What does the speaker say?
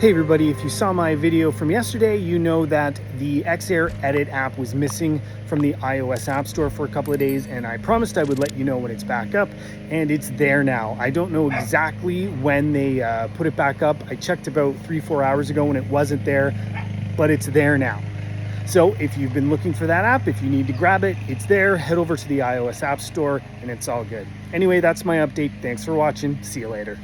Hey everybody, if you saw my video from yesterday, you know that the XAir Edit app was missing from the iOS App Store for a couple of days, and I promised I would let you know when it's back up, and it's there now. I don't know exactly when they put it back up. I checked about 3-4 hours ago when it wasn't there, but it's there now. So if you've been looking for that app, if you need to grab it, it's there. Head over to the iOS App Store and it's all good. Anyway, that's my update. Thanks for watching. See you later.